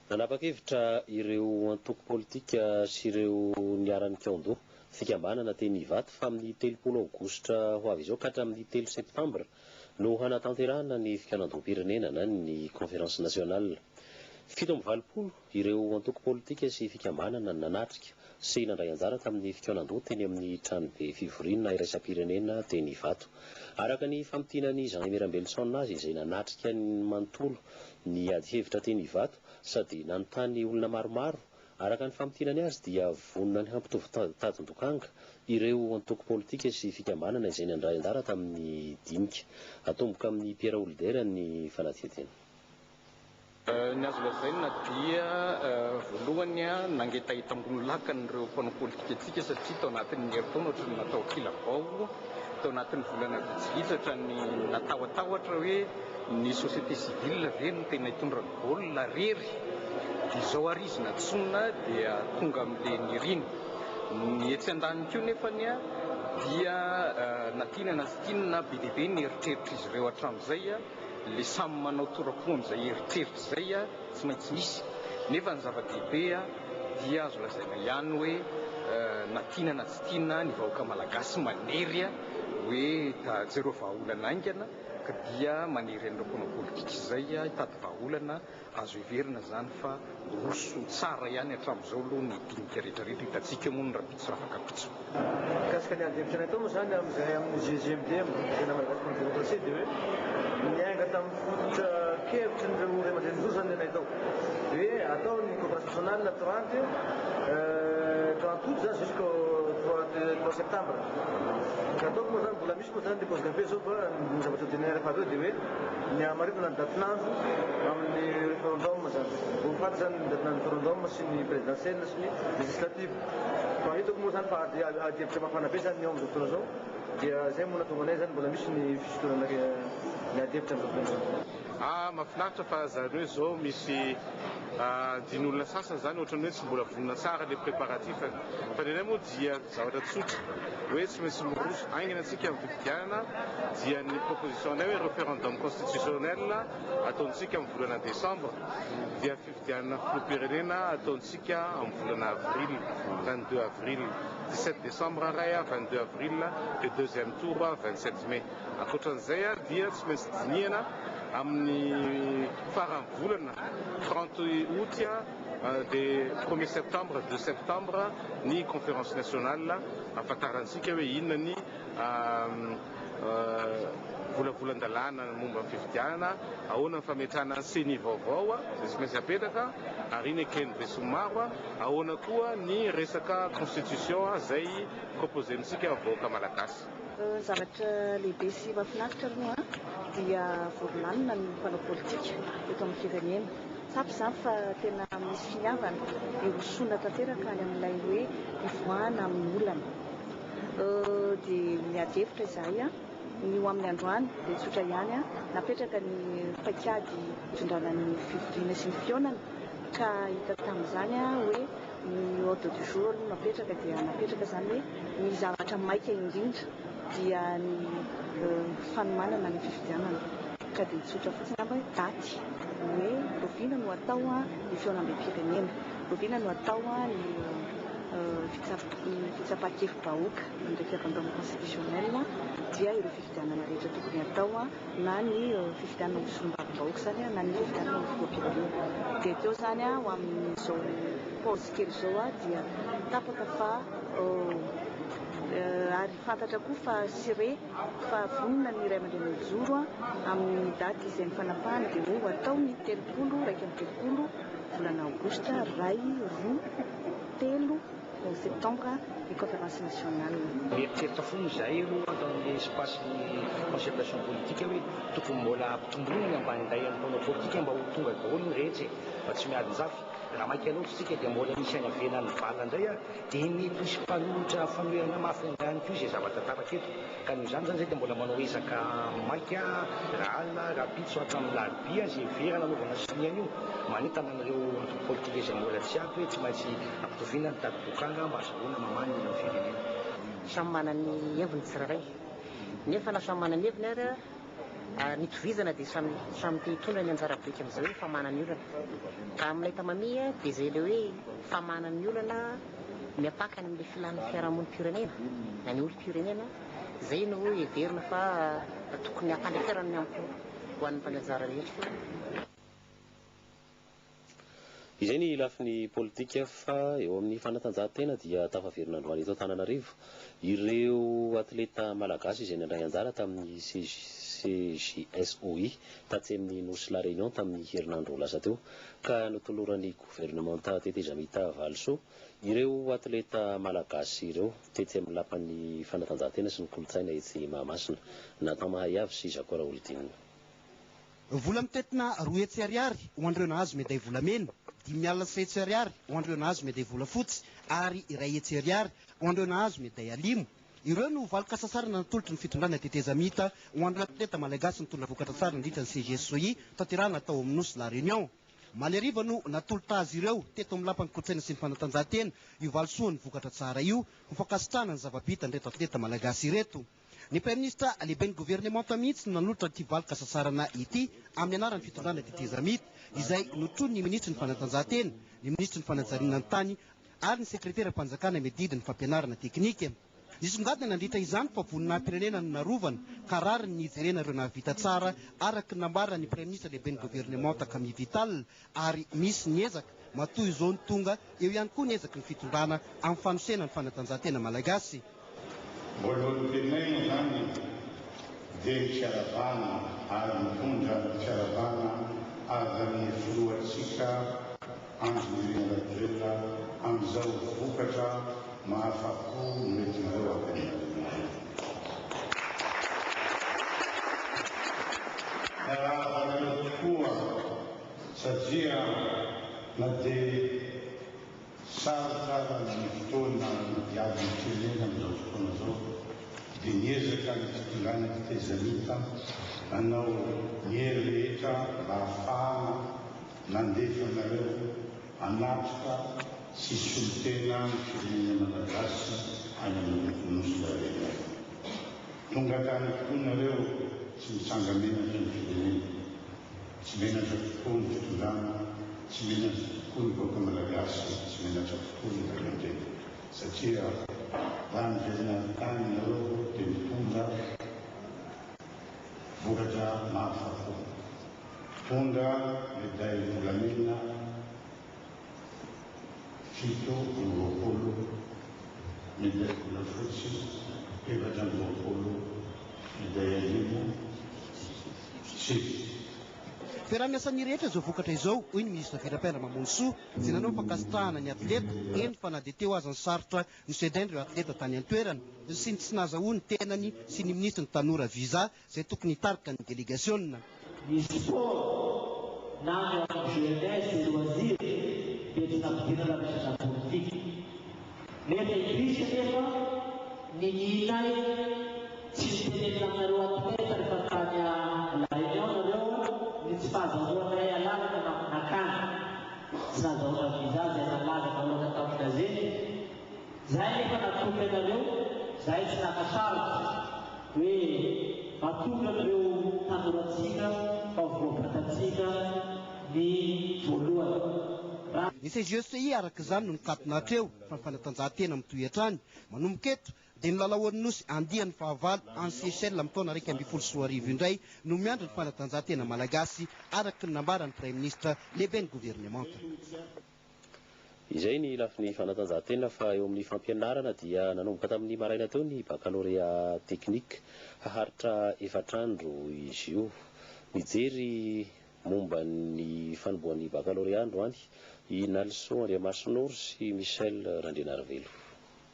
Nanapa-kevitra ireo antoko politika sy ireo niaran-kianjo fikambanana teny Ivato fa amin'ny 30 aogositra ho avy izao ka hatramin'ny 3 septambra no hanatanterahana ny fikanandrom-pirenena na ny conférence nationale. 720 ireo antoko politika sy fikambanana nanatrika sy nandray anjara tamin'ny fikanandro teny amin'ny tranobe fivoriana iraisam-pirenena teny Ivato. Araka ny fampitinan'ny Jean Emerambelson azy izay nanatrika ny manontolo ny ady hevitra teny Ivato sady nanontany olona maromaro. Araka ny fampitinany azy dia vonona ny hampitovy tadin-dokanga ireo antoko politika sy fikambanana izay nandray anjara tamin'ny dinika. Atomboka amin'ny Pierre Older ny fanadihadiana. Ny azo lazaina dia voalohany nangetaita ambony lakany ireo mpanao politika antsika satria tao anatin'ny herintaona ohatran'ny natao kilavao, tao anatin'ny volana vitsivitsy ohatran'ny natahotahotra hoe ny société civile ve no tena hitondra ny baolina rery. Izao arizina tsona dia tonga amin'ilay niriny. Ny etsy andaniny koa nefany dia natinana sy tinana be dia be ny eritreritra izy ireo hatramin'izay le samy manao torapo amin'izay eritreritra izay tsy maintsy misy. Nefa ny zava-dehibe dia azo lazaina ihany hoe natinana tsy tiana ny vahoaka malagasy manery hoe jereo vahaolana aingana ka dia manery an'ireo mpanao politika izay hitady vahaolana azo heverina zany fa roso tsara ihany hatramin'izao aloha ny dinika rehetrarehetra hitantsika moa ny rapitso afaka pitso. Kasika ny andevitra atao moa zany amin'izay amin'ny GGMD amin'izay malagasy démocratie dia hoe niainga tamin'ny fototra kevitry n'ireo ray aman-dreny zany tena atao hoe atao ny conférence nationale 30 août zany jusqu'au 3 septembre. Ka ataoko moa zany mbola misy moa zany dépose café zao fa ny zavatra tena rehefa avy eo dia hoe ny amaritana ny datin'andro amin'ny référendum zany. Voafaty zany ny datin'andro référendum sy ny présidentielle sy ny législative. Fa hitako moa zany fa adihevitra mafana be zany ny ao amin'izao fotoana zao dia zay moa natonga anay zany mbola misy ny fisotorana ny adihevitra amin'izao fotoana zao. Mahafinaritra fa zareo zao misy din'olona sasany zany ohatran'ny hoe tsy mbola vonona tsara le préparatif fa nenay moa dia zavatra tsotra hoe tsy maintsy miroso aingana antsika amin'ny fifidianana dia ny proposition-nay hoe référendum constitutionnel ataontsika amin'ny volana décembre dia fifidianana filoham-pirenena ataontsika amin'ny volana avril 22 avril 17 décembre ray 22 avril le deuxième tour 27 mai. Ankoatran'izay dia tsy maintsy dinihana amin'ny faran'ny volana 30 août de 1er septembre 2 septembre ny conférence nationale afantarantsika hoe inona ny volavolan-dalàna momba ny fifidianana, ahoana ny fametrahana ny seni vaovao izay tsy maintsy apetraka ary ny ekeny be somaro, ahoana koa ny resaka constitution izay proposentsika vahoaka malagasy. Zavatra lehibe sy mahafinaritra aloha dia voalanina ny mpanao politika eto amin'ny firenena. Tsapy zany fa tena misy finiavana irosona tanteraka any amin'ilay hoe ivoahana amin'ny olana. Dia miady hevitra izahay ny ho amin'ny androany dia tsotra ihany napetraka ny paikady hitondrana ny fivoriana sy ny fionana ka hita tamin'izany hoe ny ordre du jour napetraka dia napetraka zany hoe ny zavatra maika indrindra dia ny fanomanana ny fifidianana ka dia tsotra fotsiny hoe daty hoe roviana no atao ny fionam-pirenena, roviana no atao ny fitsapan-kevim-bahoaka ny référendum constitutionnel dia ireo fifidianana rehetra tokony atao na ny fifidianana ny solombavam-bahoaka zany na ny fifidianana ny filoham-pirenena. Dia teo zany ho amin'izao pause kely zao dia tapaka fa ary fantatra koa fa sire fa vonona ny ray aman-dreny mijoro amin'ny daty izay nifanapahana dia ho atao ny 30 volana aogositra 3 septembre ny conférence nationale. Mieritreritra foana izahay aloha dans l'espace concertation politique hoe tokony mbola ampitomboina ny ambaniday amin'ny mpanao politika mba ho tonga daholo ny rehetra mba tsy miady zafy. Raha maika loatra tsika dia mbola misy any avelany vala indray dia mety misy mpanolotra fameana mafy ihany koa izay zava-tantaraka eto. Ka noho izany zany dia mbola manao ezaka maika raha alina raha pitso hatramin'ny larobia izay verana anaovana siniana io manentana an'ireo antoko politika izay mbola tsy ampy hoe tsy maintsy ampitoviana ny tadi-bokanga mba azahoana mamany ny firenena. Samy manana ny heviny tsirairay nefa na samy manana heviny ary nitovizana dia samy te hitondra ny anjara biriky amin'izao hoe famanany olana ka amin'ilay tamamia dia izay ilay hoe famanany olana miapakany amin'ilay filan'ny fiarahamonim-pirenena na ny olom-pirenena izay no heverina fa tokony hampandekerana ny amiko ho an'ny mpananjara rehetra. Izay ny lafiny politika fa eo amin'ny fanatanjahantena dia tafaverina androany eto Antananarivo ireo atleta malagasy izay nandray anjara tamin'ny CJSOI tatsy amin'ny Nosy La Réunion tamin'ny herinandro lasa teo ka notoloran'ny gouvernemanta Tetezamita Valso ireo atleta malagasy ireo tetsy amin'ny lapan'ny fanatanjahantena sy ny kolotsaina etsy Mahamasina natao mahay avy sy Zakora Olodinina. Vola mitetina 2 hetsy ariary ho andreo nahazo meday volamena, 5 hetsy ariary ho andreo nahazo meday volafotsy ary 1 hetsy ariary ho andreo nahazo meday alimo. Ireo no valoka sasarana natolotry ny fitondrana Tetezamita ho andreo atleta malagasy nitondra vokatra tsara nandritra ny CJSOI tanterahana tao amin'ny Nosy La Réunion. Maleriva no natolota azy ireo teto amin'ny lapan'ny kolotsaina sy ny fanatanjahantena io valosoa ny vokatra tsara io ho fakasitrana ny zava-bita nreto atleta malagasy ireto. Ny Prime Ministre lehiben'ny gouvernemanta mihitsy no nanolotra ity valoka sasarana ity amin'ny anaran'ny fitondrana Tetezamita izay notron'ny ministra ny fanatanjahantena, ny ministra ny fanajariana ny tany ary ny sekretera mpanjakana medidiny fampianarana teknika. Nisongadina nandritra izany fa voninahim-pirenena no narovana ka rariny ny hijerena ireo nahavita tsara araky nambarana ny Prime Ministre lehiben'ny gouvernemanta Camille Vital ary misy ny ezaka matoy izao ny tonga eo ihany koa ny ezaky ny fitondrana amin'ny fanosena ny fanatanjahantena malagasy. Voalohany tenay zany dia fiaravana ary mitondra fiaravana azy amin'ny filohantsika andron'ireny atleta amin'izao vokatra mahafako mety nareo ampenareo. Raha tokoa satria na dia sarotsara ny fotoana diady ny firenena amin'izao fotoana zao dia niezaka ny fitondrana Tetezamita hanao ny hery rehetra mba ahafahana nandefa nareo hanatrika sy solotena ny firenena malagasy any amin'ny Nosy La Réunion. Tonga tany tokoa nareo tsy mitsangamenatra ny firenena, tsy menatra tokoa ny fitondrana, tsy menatra tokoa ny vahoaka malagasy, tsy menatra tokoa ny vahoaka satria raha ny firenena tany nareo dia mitondra vokatra mahafako, mitondra meday volamena 7 meday volafotsy 7 meday alimo 6. Fiaraha-miasan'ny rehetra izao vokatra izao, hoy ny ministra Virapendra Mamonsoa, izay nanao fankasitrahana ny atleta eny fa na dia teo aza ny sarotra ny sedainy ireo atleta tany an-toerana sy ny tsy nahazahoany tenany sy ny ministra ny Tanora Viza izay tokony hitarika ny délégation. Ny sport na ny jeunesse et loisir dia tsy nampidina resaka politika. Nefa indrisy nefa ny ninay tsy nitenenina aminareo atleta rehefa tany La Réunion nareo ny tsy fahazahoanay alavaka nakany tsy nahazahoana viza zay nalavaka aloha tamin'ny gazety. Zay nefa natoky anareo, zay tsy nakasarotsy hoe matonga anareo tanorantsika favoapatatsika ny voalohany. Ny CJSOI araka izany no nikatona hatreo fa ny fanatanjahantena amin'ny toetrany manomboka eto dia ny lalaon'ny nosy andiany fahavalo any Seychelles amin'ny taona 2014 indray no miandry ny fanatanjahantena malagasy araky ny nambarany Prime Ministre lehiben'ny gouvernemanta. Izay ny lafiny fanatanjahantena fa eo amin'ny fampianarana dia nanomboka tamin'ny maraina teo ny baccalauréat teknika haharitra 4 andro izy io. Mijery momba ny fanombohan'ny baccalauréat androany i Nalson Andriamasinoro sy Michel Randrianarivelo.